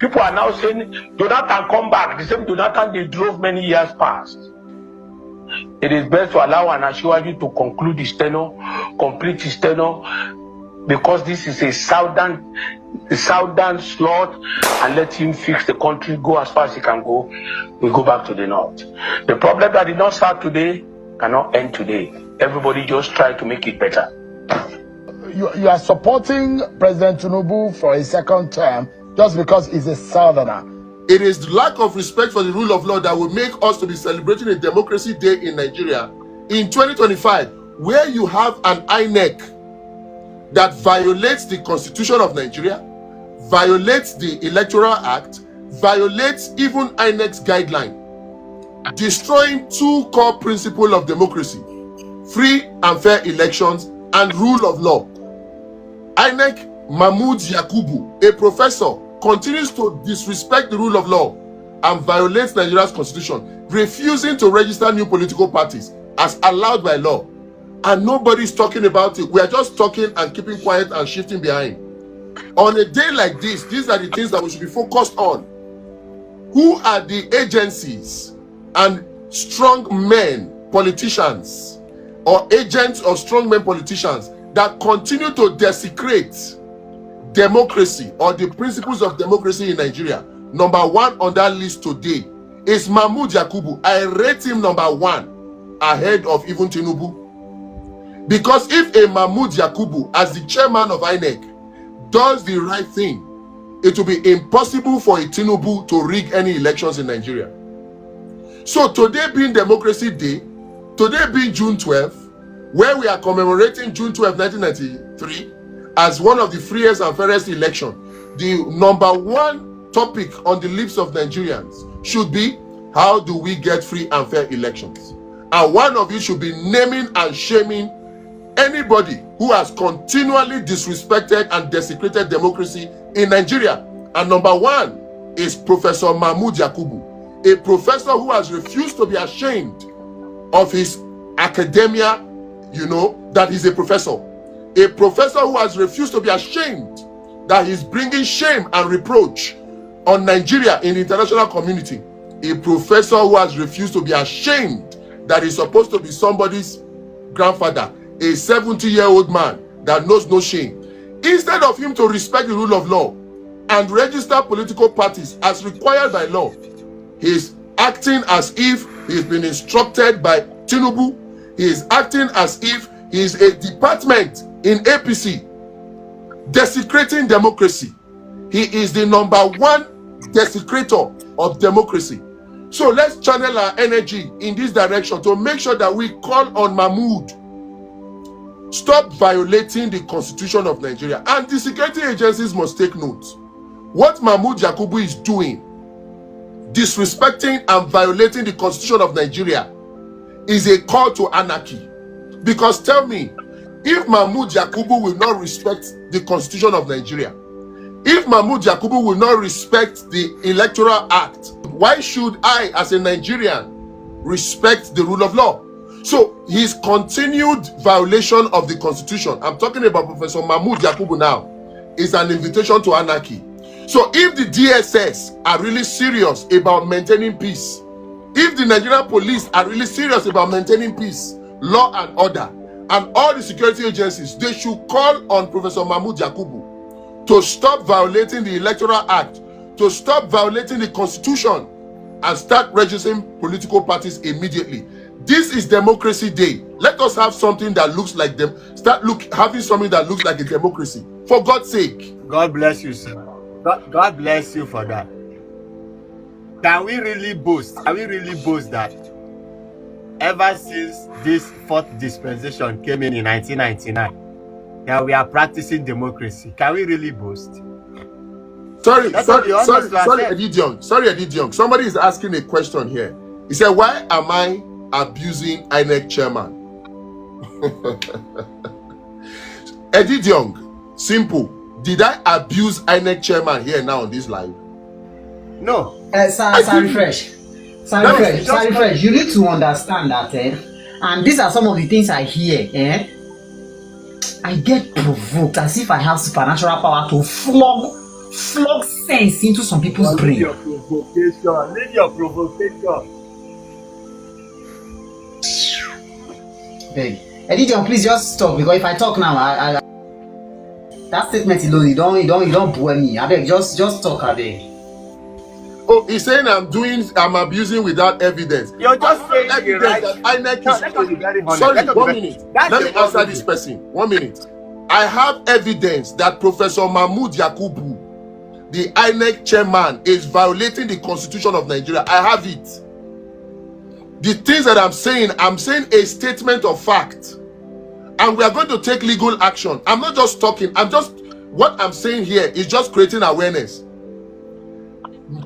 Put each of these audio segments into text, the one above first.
People are now saying, Jonathan, come back. The same Jonathan they drove many years past. It is best to allow an Asiwaju to conclude his tenure, complete his tenure, because this is a southern slot, and let him fix the country, go as far as he can go. We go back to the north. The problem that did not start today cannot end today. Everybody just try to make it better. You are supporting President Tinubu for a second term just because he's a southerner. It is the lack of respect for the rule of law that will make us to be celebrating a democracy day in Nigeria in 2025, where you have an INEC that violates the Constitution of Nigeria, violates the Electoral Act, violates even INEC's guideline, destroying two core principles of democracy: free and fair elections and rule of law. INEC Mahmood Yakubu, a professor, continues to disrespect the rule of law and violates Nigeria's constitution, refusing to register new political parties as allowed by law. And nobody's talking about it. We are just talking and keeping quiet and shifting behind. On a day like this, these are the things that we should be focused on. Who are the agencies and strong men politicians, or agents of strong men politicians, that continue to desecrate democracy or the principles of democracy in Nigeria? Number one on that list today is Mahmood Yakubu. I rate him number one ahead of even Tinubu. Because if a Mahmood Yakubu, as the chairman of INEC, does the right thing, it will be impossible for a Tinubu to rig any elections in Nigeria. So today being Democracy Day, today being June 12th, where we are commemorating June 12, 1993, as one of the freest and fairest elections, the number one topic on the lips of Nigerians should be, how do we get free and fair elections? And one of you should be naming and shaming anybody who has continually disrespected and desecrated democracy in Nigeria. And number one is Professor Mahmood Yakubu, a professor who has refused to be ashamed of his academia, that he's a professor. A professor who has refused to be ashamed that he's bringing shame and reproach on Nigeria in the international community. A professor who has refused to be ashamed that he's supposed to be somebody's grandfather, a 70-year-old man that knows no shame. Instead of him to respect the rule of law and register political parties as required by law, he's acting as if he's been instructed by Tinubu. He is acting as if he is a department in APC, desecrating democracy. He is the number one desecrator of democracy. So let's channel our energy in this direction to make sure that we call on Mahmood. Stop violating the Constitution of Nigeria. And the security agencies must take note. What Mahmood Yakubu is doing, disrespecting and violating the Constitution of Nigeria, is a call to anarchy. Because tell me, if Mahmood Yakubu will not respect the Constitution of Nigeria, if Mahmood Yakubu will not respect the Electoral Act, why should I, as a Nigerian, respect the rule of law? So his continued violation of the Constitution, I'm talking about Professor Mahmood Yakubu now, is an invitation to anarchy. So if the DSS are really serious about maintaining peace, if the Nigerian police are really serious about maintaining peace, law and order, and all the security agencies, they should call on Professor Mahmood Yakubu to stop violating the Electoral Act, to stop violating the Constitution, and start registering political parties immediately. This is Democracy Day. Let us have something that looks like them. Having something that looks like a democracy. For God's sake. God bless you, sir. God bless you for that. Can we really boast? Can we really boast that ever since this fourth dispensation came in 1999, that we are practicing democracy? Can we really boast? Sorry, Edidiong. Somebody is asking a question here. He said, why am I abusing INEC chairman? Edidiong, simple. Did I abuse INEC chairman here now on this live? No. Refresh. You need to understand that, and these are some of the things I hear. I get provoked as if I have supernatural power to flog flog sense into some people's Leave brain. your provocation. Leave your provocation. Beg. Edition, please just stop, because if I talk now, that statement alone, you don't bore me. I beg, just talk, I beg. Oh, he's saying I'm abusing without evidence. You're just saying Evidence right. that INEC No, is let us be very honest. Sorry, Let us be 1 very- minute. That's Let me the answer problem. this person. 1 minute. I have evidence that Professor Mahmoud Yakubu, the INEC chairman, is violating the Constitution of Nigeria. I have it. The things that I'm saying a statement of fact. And we are going to take legal action. I'm not just talking. What I'm saying here is just creating awareness.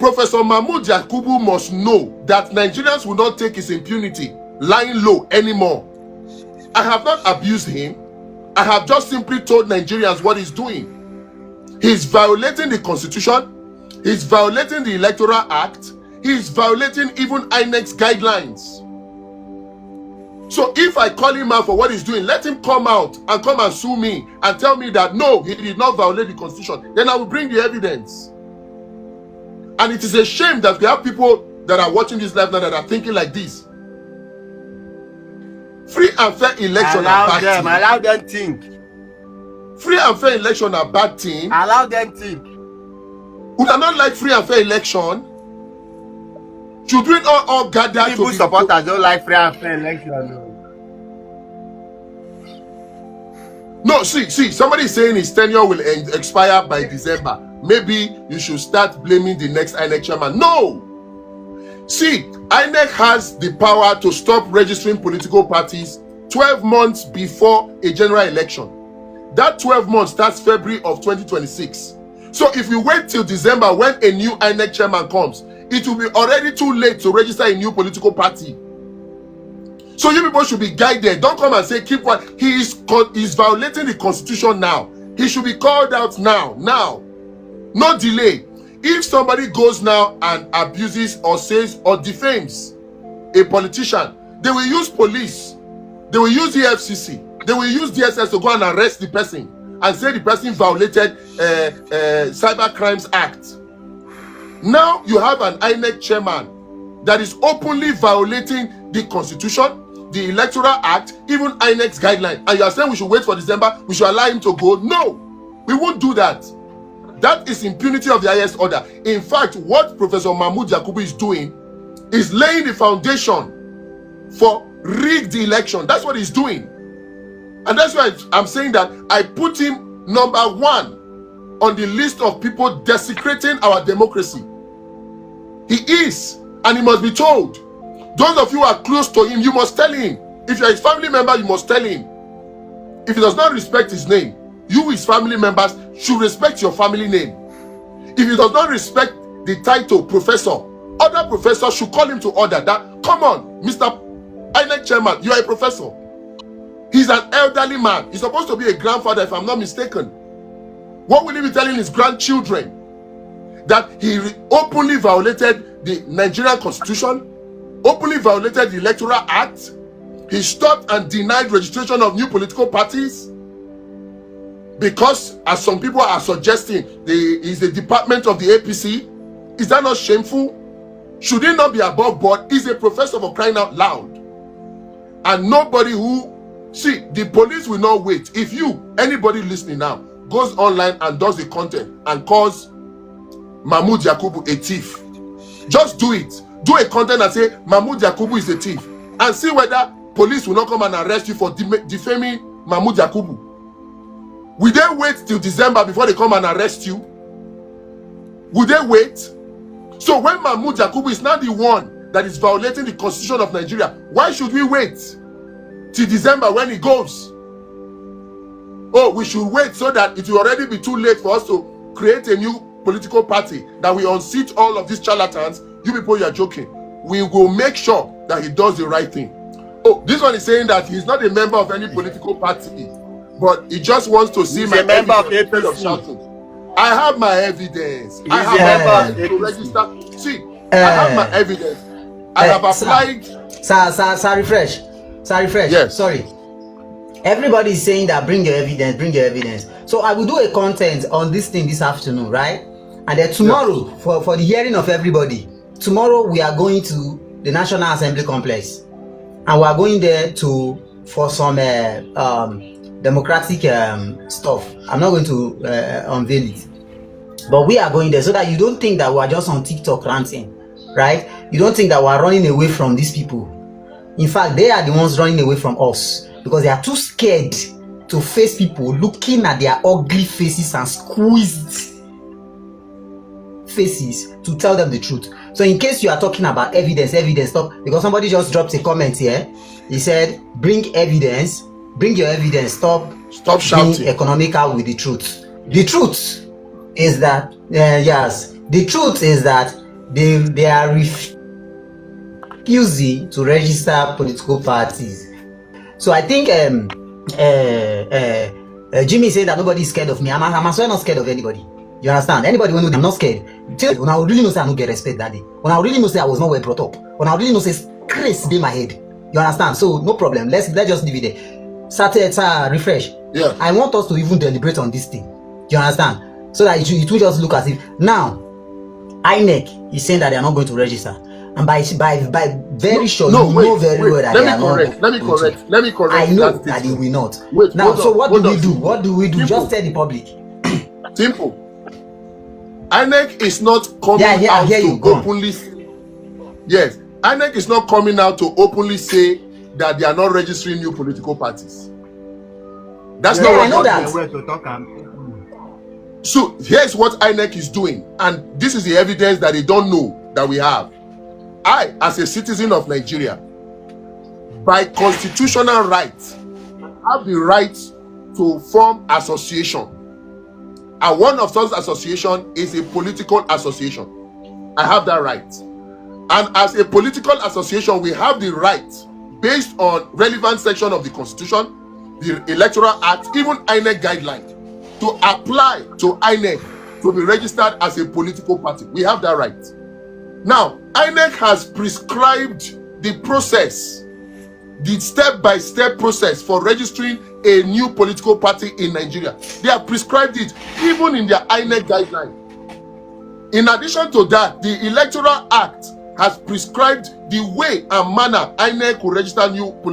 Professor Mahmoud Yakubu must know that Nigerians will not take his impunity lying low anymore. I have not abused him. I have just simply told Nigerians what he's doing. He's violating the Constitution. He's violating the Electoral Act. He's violating even INEC's guidelines. So if I call him out for what he's doing, let him come out and come and sue me and tell me that no, he did not violate the Constitution. Then I will bring the evidence. And it is a shame that we have people that are watching this live now that are thinking like this. Free and fair election are bad thing. Allow them think. Free and fair election are bad thing. Allow them think. Would I not like free and fair election? Should we all gather People to be supporters don't like free and fair election. No, see, somebody is saying his tenure will expire by December. Maybe you should start blaming the next INEC chairman. No! See, INEC has the power to stop registering political parties 12 months before a general election. That 12 months starts February of 2026. So if you wait till December when a new INEC chairman comes, it will be already too late to register a new political party. So you people should be guided. Don't come and say keep quiet. He is violating the Constitution now. He should be called out now. No delay. If somebody goes now and abuses or says or defames a politician, they will use police. They will use the FCC. They will use DSS to go and arrest the person and say the person violated Cyber Crimes Act. Now you have an INEC chairman that is openly violating the Constitution, the Electoral Act, even INEC's guideline. And you are saying we should wait for December, we should allow him to go? No, we won't do that. That is impunity of the highest order. In fact, what Professor Mahmoud Yakubu is doing is laying the foundation for rigged election. That's what he's doing. And that's why I'm saying that I put him number 1 on the list of people desecrating our democracy. He is, and he must be told. Those of you who are close to him, you must tell him. If you're his family member, you must tell him. If he does not respect his name, you, his family members, should respect your family name. If he does not respect the title professor, other professors should call him to order that, come on, Mr. INEC chairman, you are a professor. He's an elderly man. He's supposed to be a grandfather, if I'm not mistaken. What will he be telling his grandchildren? That he openly violated the Nigerian Constitution, openly violated the Electoral Act. He stopped and denied registration of new political parties because, as some people are suggesting, is a department of the APC. Is that not shameful? Should he not be above board? He's a professor for crying out loud. And nobody who... See, the police will not wait. If anybody listening now, goes online and does the content and calls Mahmoud Yakubu a thief, just do it. Do a content and say Mahmoud Yakubu is a thief, and see whether police will not come and arrest you for defaming Mahmoud Yakubu. Will they wait till December before they come and arrest you? Will they wait? So when Mahmoud Yakubu is now the one that is violating the Constitution of Nigeria, why should we wait till December when he goes? Oh, we should wait so that it will already be too late for us to create a new political party, that we unseat all of these charlatans. You people, you are joking. We will make sure that he does the right thing. Oh, this one is saying that he's not a member of any political party, but he just wants to see my member of evidence instead of shouting. I have my evidence. I He's have a member my of evidence to APC. register. See, I have my evidence. I have applied. Sir, refresh. Yes. Sorry. Everybody is saying that bring your evidence. So I will do a content on this thing this afternoon, right? And then tomorrow, for the hearing of everybody, tomorrow we are going to the National Assembly complex, and we are going there for some democratic stuff. I'm not going to unveil it, but we are going there so that you don't think that we are just on TikTok ranting, right? You don't think that we are running away from these people. In fact, they are the ones running away from us because they are too scared to face people looking at their ugly faces and squeezed faces to tell them the truth. So in case you are talking about evidence, stop, because somebody just dropped a comment here. He said, bring evidence, bring your evidence, stop shouting, being economical with the truth. The truth is that, the truth is that they are refusing to register political parties. So I think Jimmy said that nobody is scared of me. I'm as well not scared of anybody. You understand? Anybody who knows I'm not scared. When I really know say I don't get respect that day. When I really know say I was not well brought up. When I really know say grace in my head. You understand? So no problem. Let's just leave it there. Saturday, refresh. Yeah. I want us to even deliberate on this thing. You understand? So that it will just look as if now INEC is saying that they are not going to register. And by very sure, you know very well that they are not. Let me correct. I know that they will not. Wait, now, so what do we do? What do we do? Simple. Just tell the public. Simple. INEC is not coming out to openly. Yes, INEC is not coming out to openly say that they are not registering new political parties. That's not what I know that. So here's what INEC is doing, and this is the evidence that they don't know that we have. I, as a citizen of Nigeria, by constitutional right, have the right to form association. And one of those association is a political association. I have that right. And as a political association, we have the right, based on relevant section of the Constitution, the Electoral Act, even INEC guideline, to apply to INEC to be registered as a political party. We have that right. Now, INEC has prescribed the process, the step-by-step process for registering a new political party in Nigeria. They have prescribed it even in their INEC guideline. In addition to that, the Electoral Act has prescribed the way and manner INEC will register new political